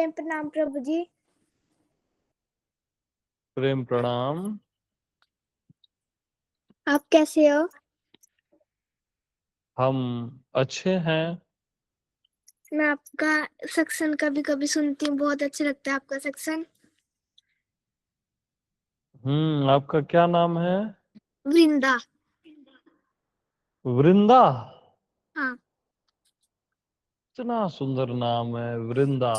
प्रेम प्रणाम प्रभु जी। प्रेम प्रणाम। आप कैसे हो? हम अच्छे हैं। मैं आपका सत्संग कभी कभी सुनती हूँ, बहुत अच्छा लगता है आपका सत्संग। आपका क्या नाम है? वृंदा। वृंदा। हाँ। इतना सुंदर नाम है वृंदा।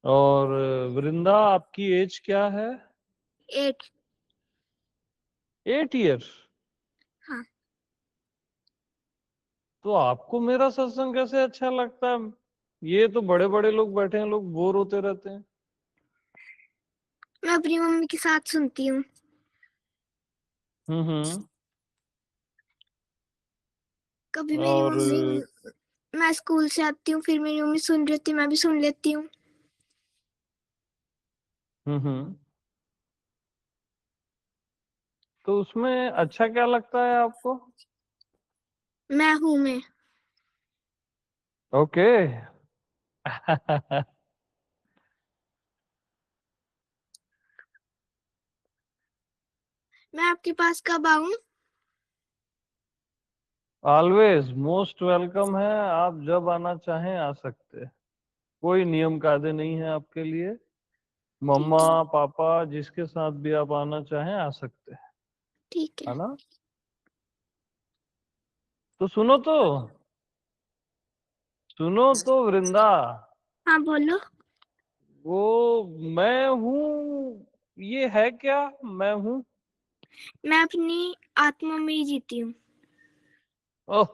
और वृंदा, आपकी एज क्या है? 8। 8 ईयर। हाँ। तो आपको मेरा सत्संग कैसे अच्छा लगता है? ये तो बड़े बड़े लोग बैठे हैं, लोग बोर होते रहते हैं। मैं अपनी मम्मी के साथ सुनती हूँ। हम्म। कभी मेरी और मम्मी, मैं स्कूल से आती हूँ फिर मेरी मम्मी सुन रही होती है, मैं भी सुन लेती हूँ। हम्म। तो उसमें अच्छा क्या लगता है आपको? मैं हूँ मैं। ओके। मैं आपके पास कब आऊँ? ऑलवेज मोस्ट वेलकम है। आप जब आना चाहें आ सकते हैं। कोई नियम कायदे नहीं है आपके लिए। ठीक मम्मा है। पापा जिसके साथ भी आप आना चाहें आ सकते हैं। ठीक है है। ना? तो सुनो तो। सुनो तो वृंदा। हाँ बोलो। वो मैं हूँ, ये है क्या? मैं हूँ। मैं अपनी आत्मा में ही जीती हूँ। ओह।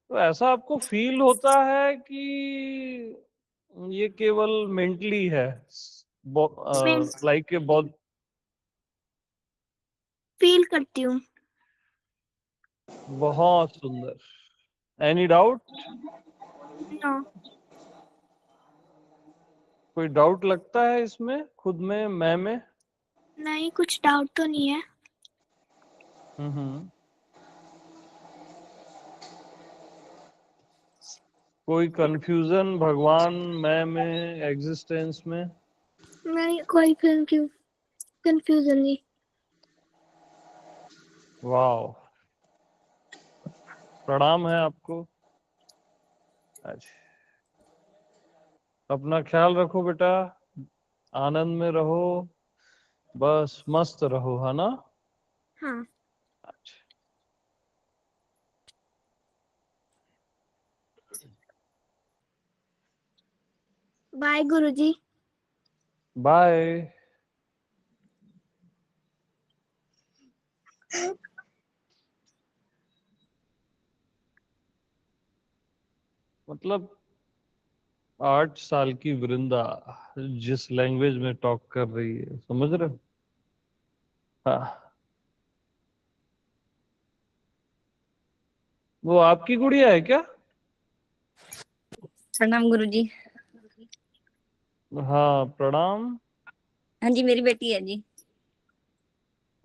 तो ऐसा आपको फील होता है कि ये केवल मेंटली है? मैं लाइक ए बहुत। फील करती हूँ। बहुत सुंदर। Any doubt? नो। कोई डाउट लगता है इसमें, खुद में, मैं में? नहीं, कुछ डाउट तो नहीं है। हम्म। कोई कंफ्यूजन भगवान मैं में, एग्जिस्टेंस में? नहीं, कोई कंफ्यूजन नहीं। वाह। प्रणाम है आपको। अच्छा। अपना ख्याल रखो बेटा। आनंद में रहो। बस मस्त रहो, है ना? हाँ। अच्छा। बाय गुरुजी। बाय। मतलब 8 साल की वृंदा जिस लैंग्वेज में टॉक कर रही है, समझ रहे हो? हाँ। वो आपकी गुड़िया है क्या? प्रणाम गुरुजी। हाँ प्रणाम। हाँ जी, मेरी बेटी है जी।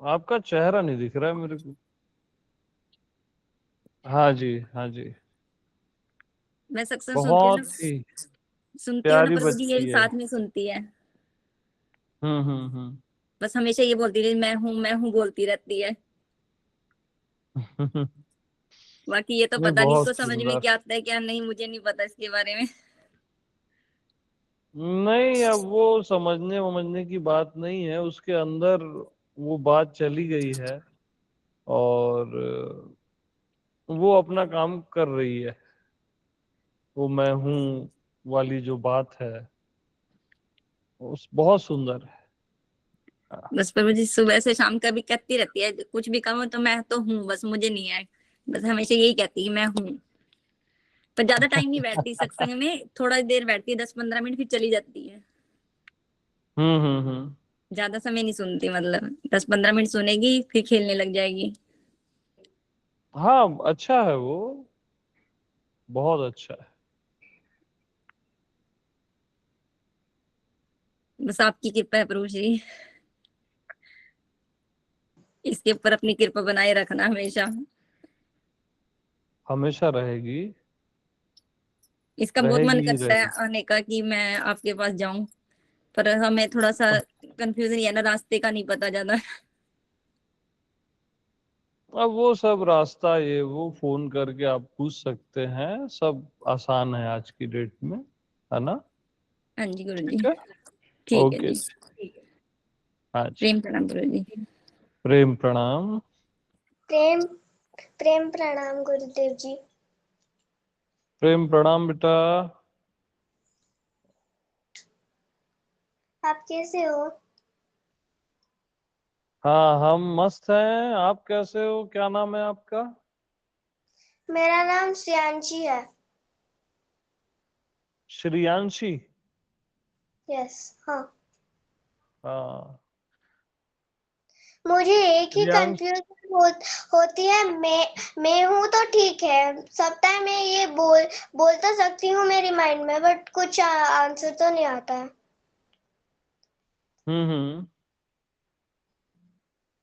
आपका चेहरा नहीं दिख रहा है मेरे को। हाँ जी, हाँ जी। मैं सत्संग बहुत ही सुनती हूँ ना प्यारी प्रभु जी, बच्ची यही है। साथ में सुनती है। हम्म। बस हमेशा ये बोलती रही मैं हूँ बोलती रहती है। बाकी ये तो नहीं, पता नहीं बहुत इसको समझ में सुंदर। क्या आता है क्या नहीं, मुझे नहीं पता इसके बारे में। नहीं, अब वो समझने वमझने की बात नहीं है, उसके अंदर वो बात चली गई है। और वो अपना काम कर रही है। वो मैं हूँ वाली जो बात है, उस बहुत सुंदर है। हाँ। बस प्रभु जी सुबह से शाम का भी कहती रहती है, कुछ भी कहो तो मैं तो हूँ, बस मुझे नहीं है। बस हमेशा यही कहती है मैं हूँ। पर ज्यादा टाइम नहीं बैठती सत्संग में, थोड़ा देर बैठती है, 10-15 मिनट, फिर चली जाती है। हम्म। ज्यादा समय नहीं सुनती, मतलब 10-15 मिनट सुनेगी फिर खेलने लग जाएगी। हाँ, अच्छा है वो। बहुत अच्छा है। बस आपकी कृपा है प्रभु जी, इसके ऊपर अपनी कृपा बनाए रखना हमेशा। हमेशा रहेगी। इसका बहुत मन रहेगी ही करता है रहेगी। आने का कि मैं आपके पास जाऊं, पर हमें थोड़ा सा कंफ्यूजन है ना, रास्ते का नहीं पता ज्यादा। अब वो सब रास्ता ये वो फोन करके आप पूछ सकते हैं, सब आसान है आज की डेट में, है ना? हाँ जी गुरु जी। ठीक है। ठीक है ओके जी। जी। हाँ जी। प्रेम प्रणाम गुरु जी। प्रेम प्रणाम। प्रेम प्रेम प्रणाम गुरुदेव जी। प्रेम प्रणाम बेटा। आप कैसे हो? हाँ हम मस्त हैं, आप कैसे हो? क्या नाम है आपका? मेरा नाम श्रियांशी है। श्रियांशी। यस, हाँ। हाँ। मुझे एक ही श्रियांश। कंफ्यूजन होती है। मैं हूँ तो ठीक है, सब टाइम मैं ये बोल तो सकती हूँ मेरी माइंड में, बट कुछ आंसर तो नहीं आता है। हम्म।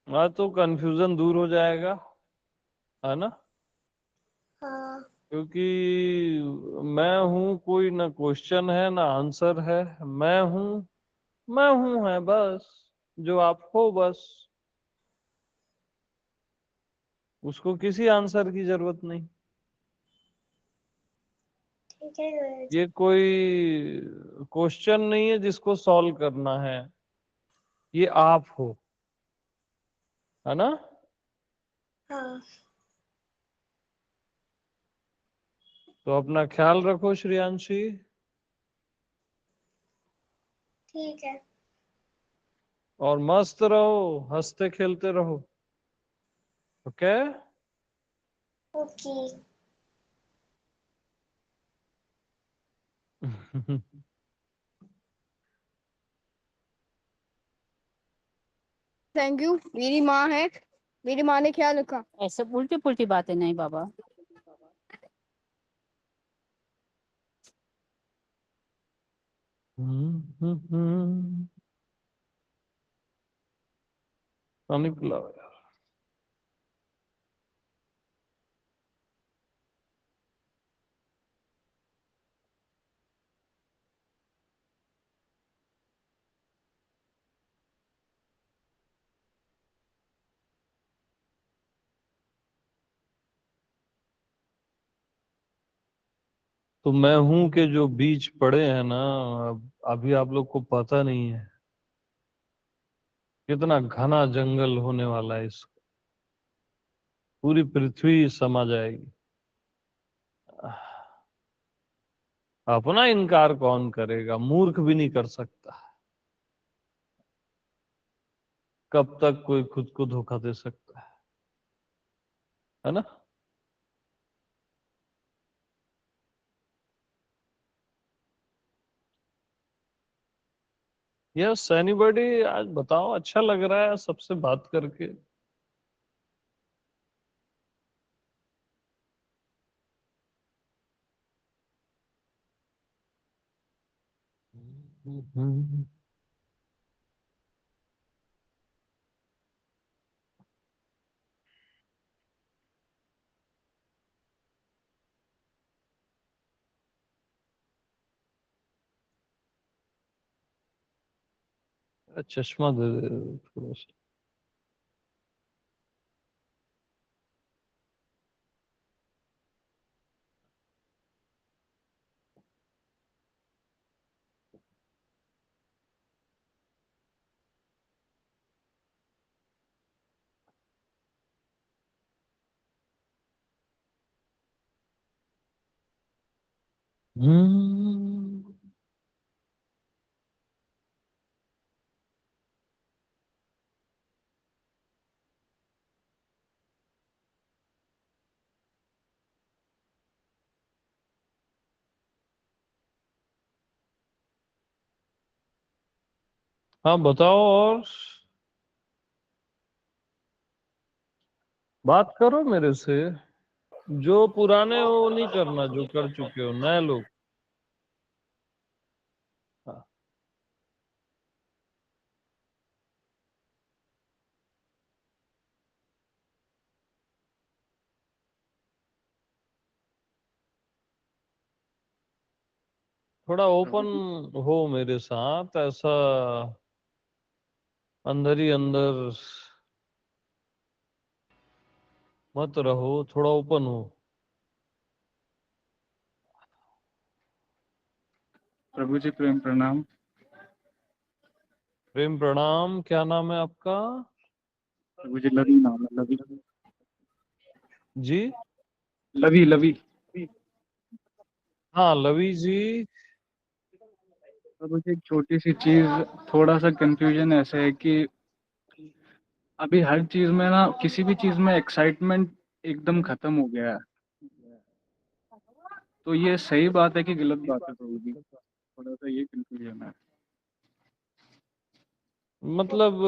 हाँ तो कंफ्यूजन दूर हो जाएगा, है ना? हाँ। क्योंकि मैं हूँ कोई ना क्वेश्चन है ना आंसर है। मैं हूँ, मैं हूँ है बस, जो आप हो बस, उसको किसी आंसर की जरूरत नहीं। ठीक है गुरुजी। ये कोई क्वेश्चन नहीं है जिसको सॉल्व करना है, ये आप हो, है ना? हाँ, तो अपना ख्याल रखो श्रेयांशी, ठीक है। और मस्त रहो, हंसते खेलते रहो। ओके। ओके। Thank you. मेरी माँ है, मेरी माँ ने ख्याल रखा। ऐसे उल्टी पुल्टी बातें नहीं बाबा। पानी पिलाओ यार। तो मैं हूं के जो बीज पड़े हैं ना, अभी आप लोग को पता नहीं है कितना घना जंगल होने वाला है इसका, पूरी पृथ्वी समा जाएगी। अपना इनकार कौन करेगा? मूर्ख भी नहीं कर सकता। कब तक कोई खुद को धोखा दे सकता है ना? यस एनीबॉडी, आज बताओ, अच्छा लग रहा है सबसे बात करके। चश्मा दे दे थोड़ा सा। हम्म। हाँ बताओ, और बात करो मेरे से। जो पुराने हो वो नहीं करना, जो कर चुके हो नए लोग। हाँ। थोड़ा प्रभु ओपन जी हो मेरे साथ, ऐसा अंदर ही अंदर मत रहो, थोड़ा ओपन हो। प्रभु जी प्रेम प्रणाम। प्रेम प्रणाम। क्या नाम है आपका? प्रभु जी लवी नाम है, लवी। जी? लवी लवी। हाँ लवी जी। प्रभु जी एक छोटी सी चीज, थोड़ा सा कंफ्यूजन ऐसा है कि अभी हर चीज में ना, किसी भी चीज में एक्साइटमेंट एकदम खत्म हो गया है। तो ये सही बात है कि गलत बात है प्रभु जी? थोड़ा सा ये कंफ्यूजन है। मतलब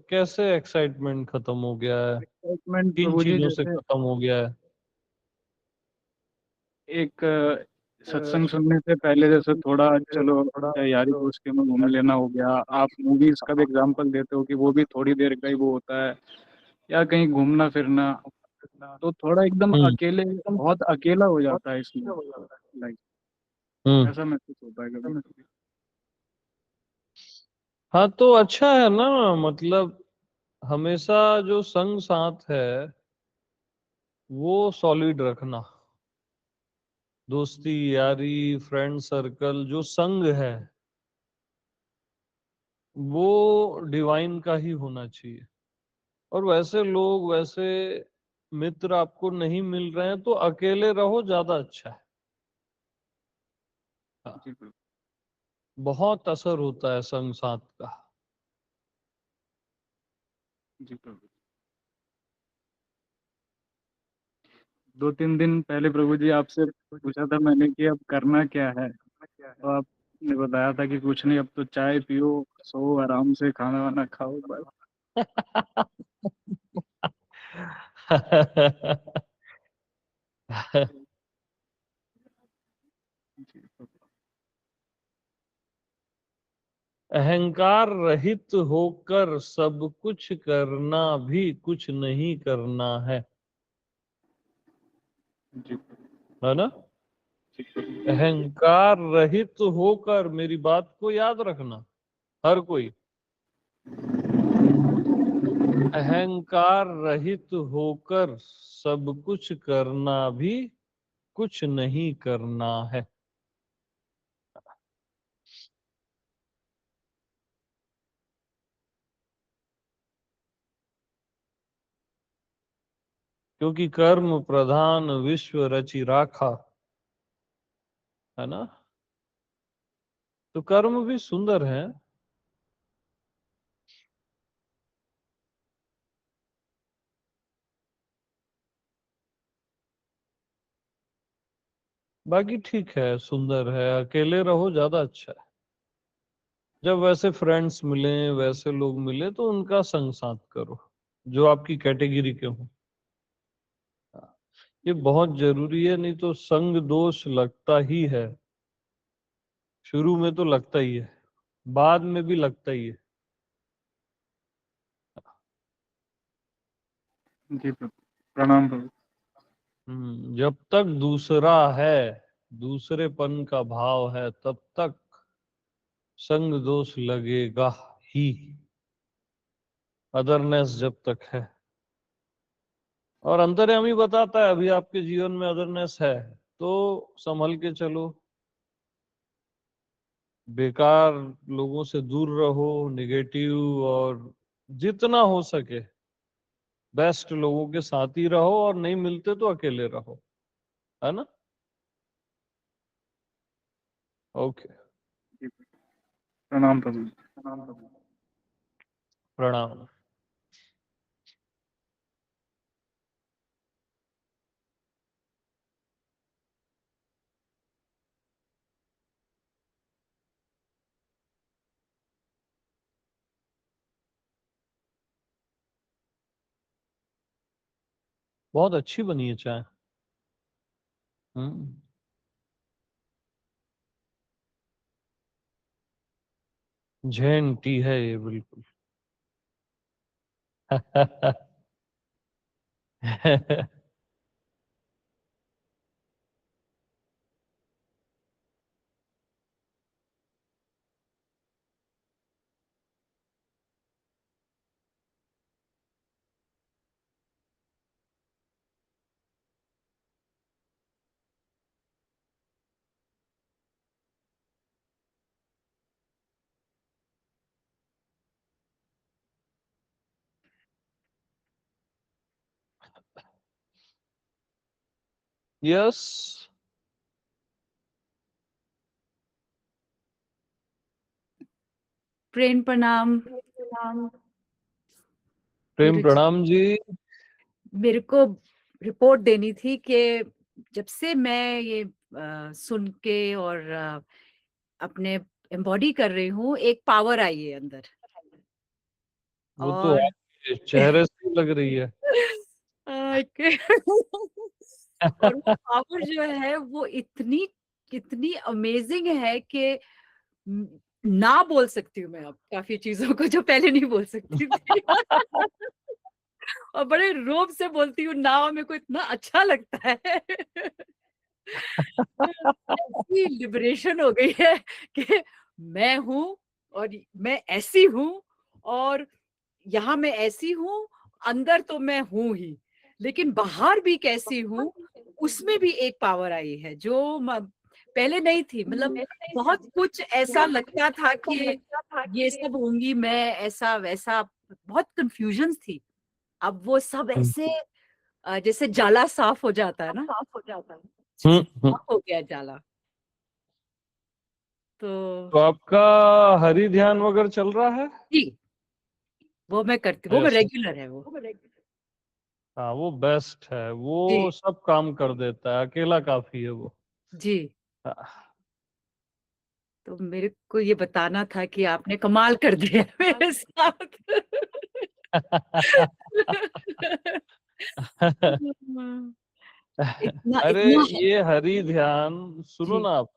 कैसे एक्साइटमेंट खत्म हो गया है? एक्साइटमेंट किन प्रभु जी चीजों से जैसे खत्म हो गया है? एक सत्संग सुनने से पहले जैसे थोड़ा चलो यारी दोस्ती में घूम लेना हो गया। आप मूवीज का भी एग्जांपल देते हो कि वो भी थोड़ी देर का ही वो होता है, या कहीं घूमना फिरना। तो थोड़ा एकदम हम्म। अकेले, बहुत अकेला हो जाता है इसमें लाइक, हम्म। ऐसा महसूस होता है कभी कभी। हाँ तो अच्छा है ना, मतलब हमेशा जो संग साथ है वो सॉलिड रखना। दोस्ती यारी फ्रेंड सर्कल जो संग है वो डिवाइन का ही होना चाहिए। और वैसे लोग, वैसे मित्र आपको नहीं मिल रहे हैं तो अकेले रहो, ज्यादा अच्छा है। हाँ, जी प्रभु। बहुत असर होता है संग साथ का। जी प्रभु। 2-3 दिन पहले प्रभु जी आपसे पूछा था मैंने कि अब करना क्या है, तो आपने बताया था कि कुछ नहीं, अब तो चाय पियो, सो आराम से, खाना वाना खाओ बस। जी प्रभु। अहंकार रहित होकर सब कुछ करना भी कुछ नहीं करना है जी प्रभु। है ना? जी प्रभु। अहंकार रहित होकर, मेरी बात को याद रखना हर कोई, अहंकार रहित होकर सब कुछ करना भी कुछ नहीं करना है। क्योंकि कर्म प्रधान विश्व रचि राखा, है ना? तो कर्म भी सुंदर है। बाकी ठीक है, सुंदर है, अकेले रहो ज्यादा अच्छा है। जब वैसे फ्रेंड्स मिले, वैसे लोग मिले तो उनका संग साथ करो जो आपकी कैटेगरी के हो। ये बहुत जरूरी है, नहीं तो संग दोष लगता ही है। शुरू में तो लगता ही है, बाद में भी लगता ही है। जी प्रभु। प्रणाम प्रभु। जब तक दूसरा है, दूसरेपन का भाव है, तब तक संग दोष लगेगा ही। अदरनेस जब तक है, और अंतर्यामी बताता है अभी आपके जीवन में अदरनेस है तो संभल के चलो, बेकार लोगों से दूर रहो, निगेटिव, और जितना हो सके बेस्ट लोगों के साथ ही रहो, और नहीं मिलते तो अकेले रहो, है ना? ओके। जी प्रभु। प्रणाम प्रभु। प्रणाम। बहुत अच्छी बनी है चाय। हम्म। जैन टी है ये बिल्कुल। यस। प्रेम प्रणाम प्रेम गुरुजी। प्रणाम जी। मेरे को रिपोर्ट देनी थी कि जब से मैं ये सुन के और अपने एम्बॉडी कर रही हूँ, एक पावर आई है अंदर। वो तो और आपके चेहरे से लग रही है। और वो पावर जो है वो इतनी इतनी अमेजिंग है कि ना बोल सकती हूँ मैं अब काफी चीजों को जो पहले नहीं बोल सकती थी। और बड़े रोब से बोलती हूँ ना, मेरे को इतना अच्छा लगता है। ऐसी लिबरेशन हो गई है कि मैं हूँ और मैं ऐसी हूँ, और यहाँ मैं ऐसी हूँ, अंदर तो मैं हूँ ही, लेकिन बाहर भी कैसी हूँ, उसमें भी एक पावर आई है जो पहले नहीं थी। मतलब बहुत कुछ ऐसा लगता था कि ये सब होंगी मैं, ऐसा वैसा, बहुत कंफ्यूजन थी। अब वो सब ऐसे जैसे जाला साफ हो जाता है ना, साफ हो गया जाला। तो तो आपका हरि ध्यान वगैरह चल रहा है? जी, वो मैं करती हूँ, वो मैं यस। रेगुलर है वो। हाँ, वो बेस्ट है, जी वो सब काम कर देता है, अकेला काफी है वो। जी। हाँ। तो मेरे को ये बताना था कि आपने कमाल कर दिया मेरे साथ। इतना अरे, इतना ये हरि ध्यान सुनो जी ना आप।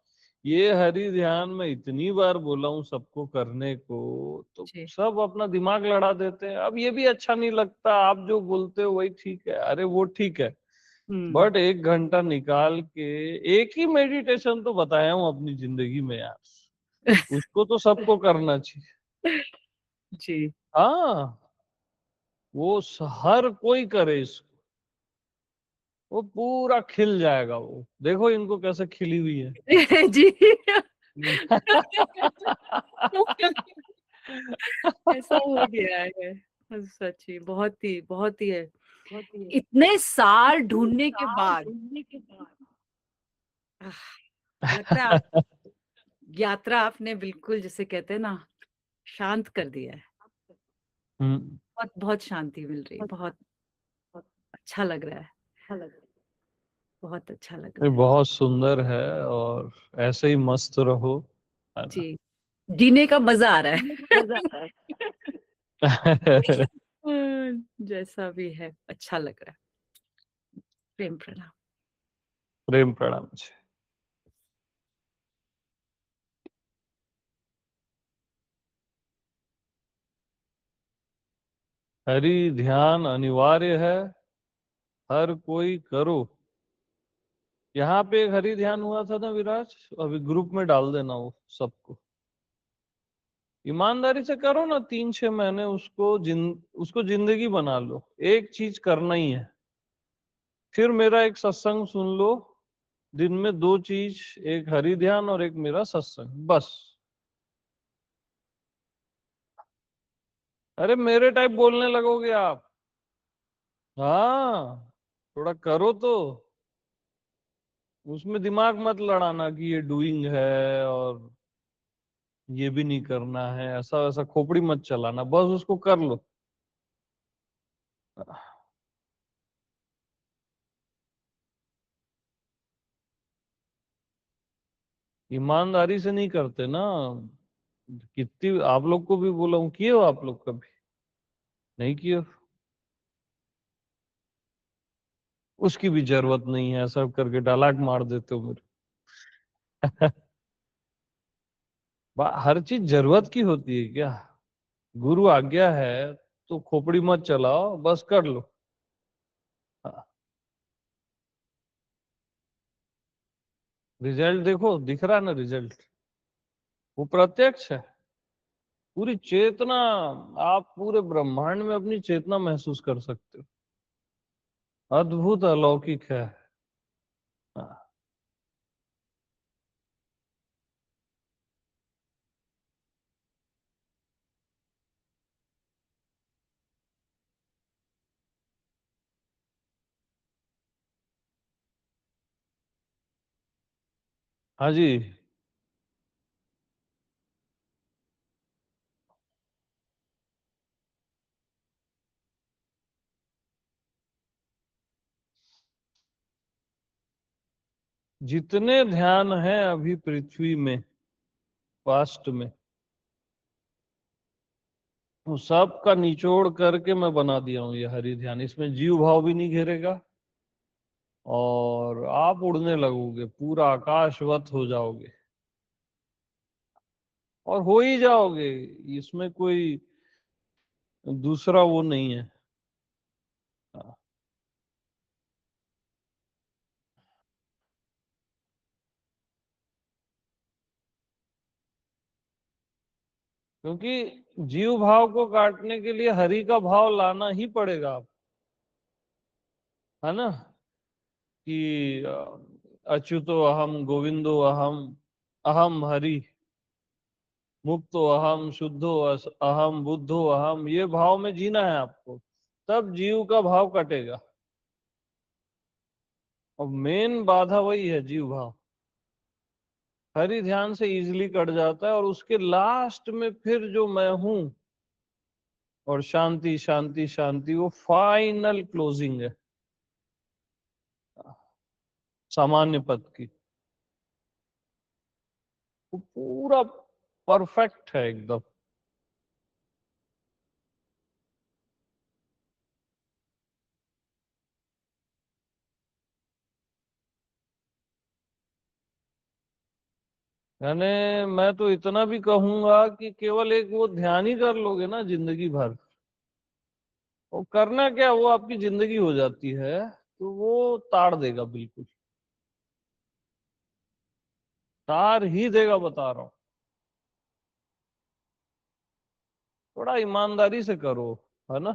ये हरि ध्यान मैं इतनी बार बोला हूँ सबको करने को, तो जी। सब अपना दिमाग लड़ा देते हैं। अब ये भी अच्छा नहीं लगता, आप जो बोलते हो वही ठीक है, अरे वो ठीक है, हम्म। बट 1 घंटा निकाल के एक ही मेडिटेशन तो बताया हूँ अपनी जिंदगी में यार, उसको तो सबको करना चाहिए। जी। हाँ, वो हर कोई करे इसको, वो पूरा खिल जाएगा। वो देखो इनको कैसे खिली हुई है। जी। ऐसा हो गया है। सच्ची बहुत ही है। इतने साल ढूंढने के बाद आह, लगता है आप यात्रा आपने बिल्कुल जिसे कहते हैं ना, शांत कर दिया है। हम्म, बहुत बहुत शांति मिल रही है, बहुत अच्छा लग रहा है, बहुत अच्छा लग ये रहा है। बहुत सुंदर है, और ऐसे ही मस्त रहो, है ना। जी, जीने का मजा आ रहा है। जैसा भी है अच्छा लग रहा है। प्रेम प्रणाम। प्रेम प्रणाम जी। हरि ध्यान अनिवार्य है, हर कोई करो। यहाँ पे एक हरि ध्यान हुआ था ना विराज, अभी ग्रुप में डाल देना वो सबको। ईमानदारी से करो ना, 3-6 महीने उसको जिंदगी बना लो। एक चीज करना ही है, फिर मेरा एक सत्संग सुन लो, दिन में 2 चीज, एक हरि ध्यान और एक मेरा सत्संग, बस। अरे मेरे टाइप बोलने लगोगे आप। हाँ, थोड़ा करो तो। उसमें दिमाग मत लड़ाना कि ये डूइंग है और ये भी नहीं करना है, ऐसा वैसा खोपड़ी मत चलाना, बस उसको कर लो। ईमानदारी से नहीं करते ना। कितनी आप लोग को भी बोला हूँ, किए हो आप लोग कभी? नहीं किए हो? उसकी भी जरूरत नहीं है, ऐसा करके डायलॉग मार देते हो मेरे। हर चीज जरूरत की होती है क्या? गुरु आज्ञा है तो खोपड़ी मत चलाओ, बस कर लो। हाँ, रिजल्ट देखो, दिख रहा है ना रिजल्ट, वो प्रत्यक्ष है। पूरी चेतना, आप पूरे ब्रह्मांड में अपनी चेतना महसूस कर सकते हो। अद्भुत अलौकिक है। हाँ। हाँ जी। जितने ध्यान हैं अभी पृथ्वी में, पास्ट में, वो सब का निचोड़ करके मैं बना दिया हूँ ये हरि ध्यान। इसमें जीव भाव भी नहीं घेरेगा और आप उड़ने लगोगे, पूरा आकाशवत हो जाओगे और हो ही जाओगे। इसमें कोई दूसरा वो नहीं है। हाँ। क्योंकि जीव भाव को काटने के लिए हरि का भाव लाना ही पड़ेगा आप, है ना, कि अच्युतो अहम, गोविंदो अहम, अहम हरि, मुक्तो अहम, शुद्धो अहम, बुद्धो अहम, ये भाव में जीना है आपको, तब जीव का भाव कटेगा। और मेन बाधा वही है, जीव भाव। हरि ध्यान से इजीली कट जाता है और उसके लास्ट में फिर जो मैं हूं और शांति शांति शांति, वो फाइनल क्लोजिंग है सामान्य पद की। वो पूरा परफेक्ट है एकदम। यानी मैं तो इतना भी कहूंगा कि केवल एक वो ध्यान ही कर लोगे ना जिंदगी भर, वो करना क्या, वो आपकी जिंदगी हो जाती है, तो वो ताड़ देगा, बिल्कुल तार ही देगा, बता रहा हूं। थोड़ा ईमानदारी से करो, है ना।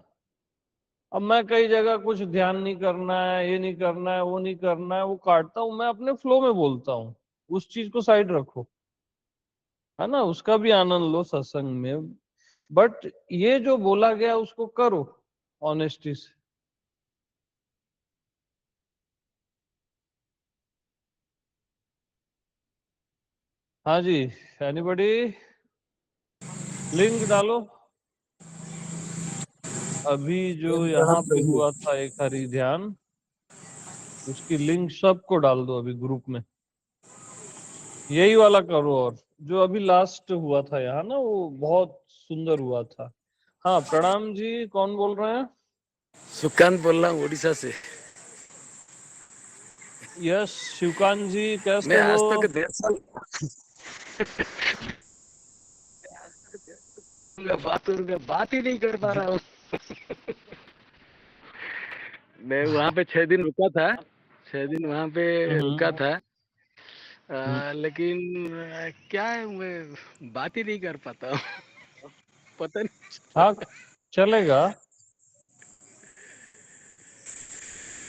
अब मैं कई जगह कुछ ध्यान नहीं करना है, ये नहीं करना है, वो नहीं करना है, वो काटता हूं, मैं अपने फ्लो में बोलता हूँ, उस चीज को साइड रखो, है ना, उसका भी आनंद लो सत्संग में। बट ये जो बोला गया उसको करो ऑनेस्टी से। हाँ जी, एनीबॉडी, लिंक डालो। अभी जो यहाँ पे हुआ था एक हरि ध्यान, उसकी लिंक सबको डाल दो अभी ग्रुप में, यही वाला करो। और जो अभी लास्ट हुआ था यहाँ ना, वो बहुत सुंदर हुआ था। हाँ, प्रणाम जी, कौन बोल रहे हैं? सुकांत बोल रहा हूँ उड़ीसा से। यस शिवकांत जी, कैसे मैं हो? आज तक 1.5 साल बात ही नहीं कर पा रहा हूँ। मैं वहाँ पे 6 दिन रुका था, 6 दिन वहाँ पे रुका था। लेकिन क्या है, मैं बात ही नहीं कर पाता हूँ। पता नहीं। हाँ, चलेगा।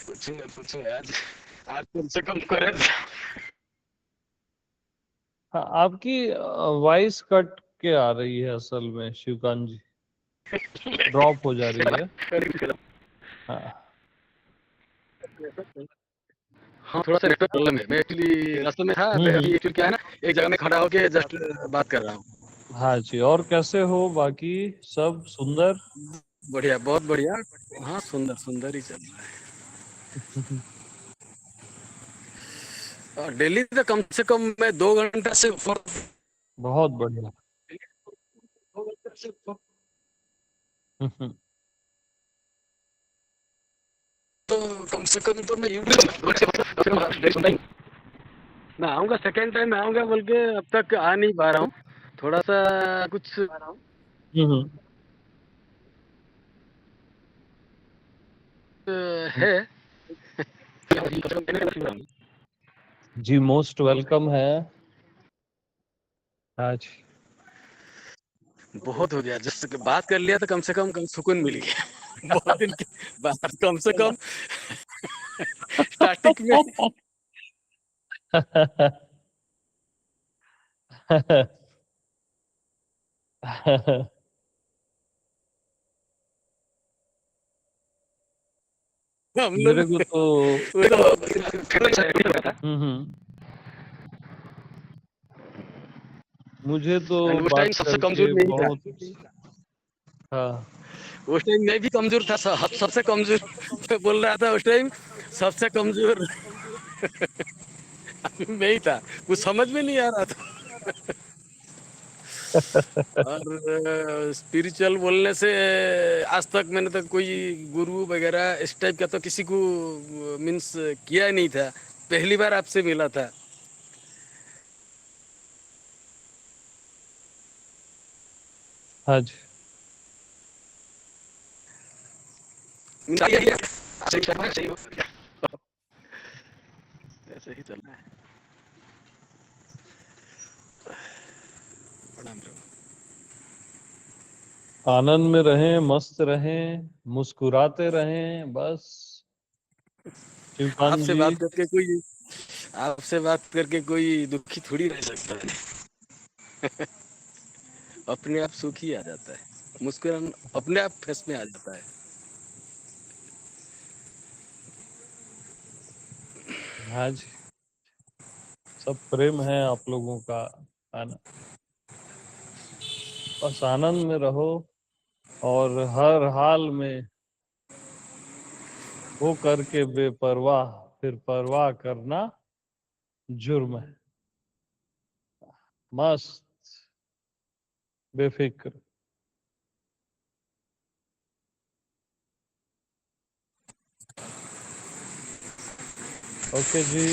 पूछूंगा आज कम से कम करे। हाँ, आपकी वॉइस कट के आ रही है असल में शिवकांत जी, ड्रॉप हो जा रही है। हाँ, हाँ, थोड़ा सा नेटवर्क प्रॉब्लम है। मैं एक्चुअली रास्ते में था, अभी एक्चुअली क्या है ना, एक जगह में खड़ा होके जस्ट बात कर रहा हूँ। हाँ जी, और कैसे हो? बाकी सब सुंदर? बढ़िया, बहुत बढ़िया। हाँ, सुंदर सुंदर ही चल रहा है। और डेली तो कम से कम मैं 2 घंटा से ऊपर। बहुत बढ़िया। तो कम से कम तो मैं यूट्यूब मैं आऊंगा, सेकेंड टाइम मैं आऊंगा बोल के अब तक आ नहीं पा रहा हूँ। थोड़ा सा कुछ है। जी, मोस्ट वेलकम है आज। बहुत हो गया, जस्ट बात कर लिया तो कम से कम सुकून मिल गया। बहुत दिन के बाद कम से कम स्टार्टिंग में। हम लोग मेरे को तो वो तो मुझे तो एंड उस बात टाइम सबसे करके कमजोर नहीं था, बहुत, हाँ उस टाइम मैं भी कमजोर था, सबसे कमजोर मैं बोल रहा था उस टाइम सबसे कमजोर मैं ही था, कुछ समझ में नहीं आ रहा था। और स्पिरिचुअल बोलने से आज तक मैंने तो कोई गुरु वगैरह इस टाइप का तो किसी को मीन्स किया ही नहीं था, पहली बार आपसे मिला था। हाँ जी। ऐसे ही चल रहा है। प्रणाम प्रभु। आनंद में रहें, मस्त रहें, मुस्कुराते रहें, बस। शिवकांत आपसे जी, बात करके कोई आपसे बात करके कोई दुखी थोड़ी रह सकता है। अपने आप सुख ही आ जाता है, मुस्कुरान अपने आप फेस में आ जाता है। हाँ जी, सब प्रेम है आप लोगों का। आनंद, बस आनंद में रहो, और हर हाल में हो करके बेपरवाह, फिर परवाह करना जुर्म है। मस्त, बेफिक्र। ओके जी।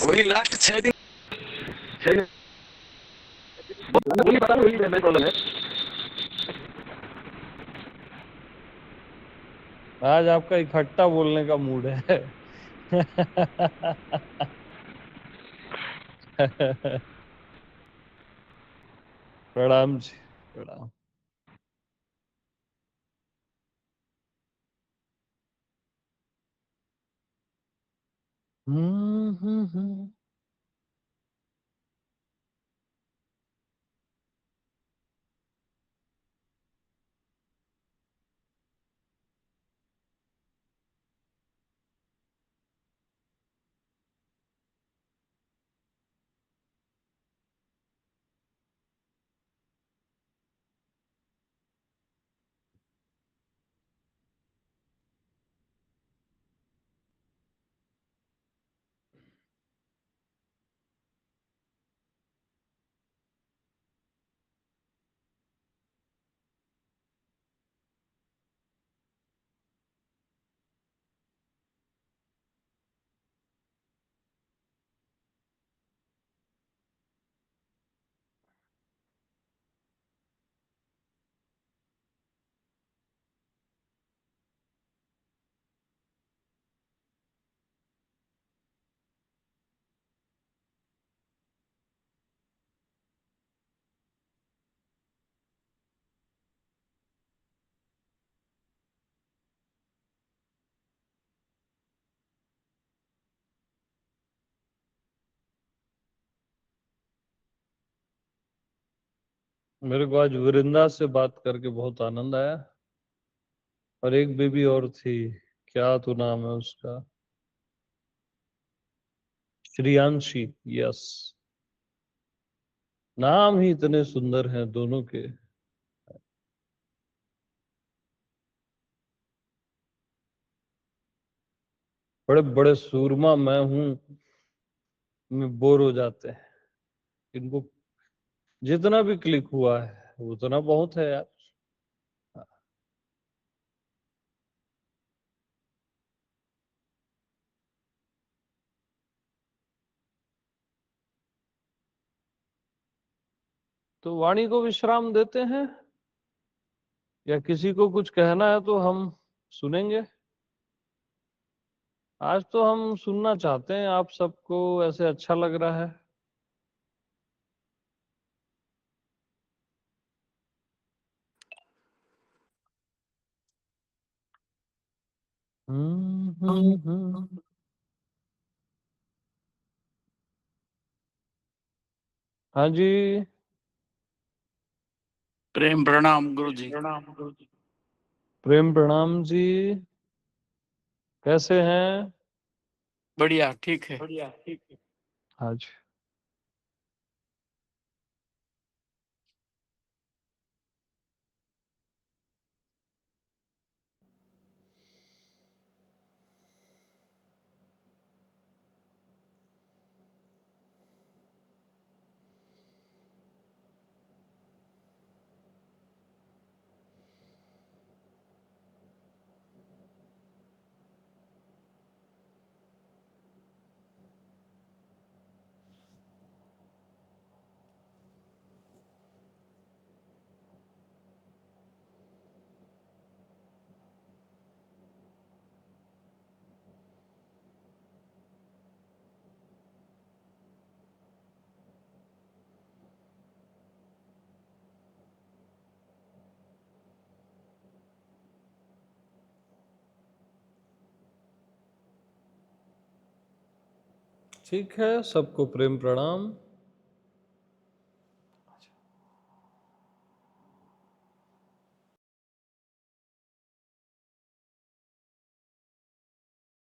वही लास्ट 6 दिन 6 दिन बोली पता नहीं वही प्रॉब्लम है। आज आपका इकट्ठा बोलने का मूड है। प्रणाम जी, प्रणाम। हम्म। मेरे को आज वृंदा से बात करके बहुत आनंद आया। और एक बेबी और थी, क्या तो नाम है उसका, श्रियांशी। यस, नाम ही इतने सुंदर हैं दोनों के। बड़े बड़े सूरमा मैं हूं में बोर हो जाते हैं। इनको जितना भी क्लिक हुआ है उतना बहुत है यार। तो वाणी को विश्राम देते हैं, या किसी को कुछ कहना है तो हम सुनेंगे। आज तो हम सुनना चाहते हैं, आप सबको ऐसे अच्छा लग रहा है। हम्म। हाँ जी। प्रेम प्रणाम गुरु जी। प्रेम प्रणाम जी। कैसे हैं? बढ़िया, ठीक है। हाँ जी। ठीक है, सबको प्रेम प्रणाम।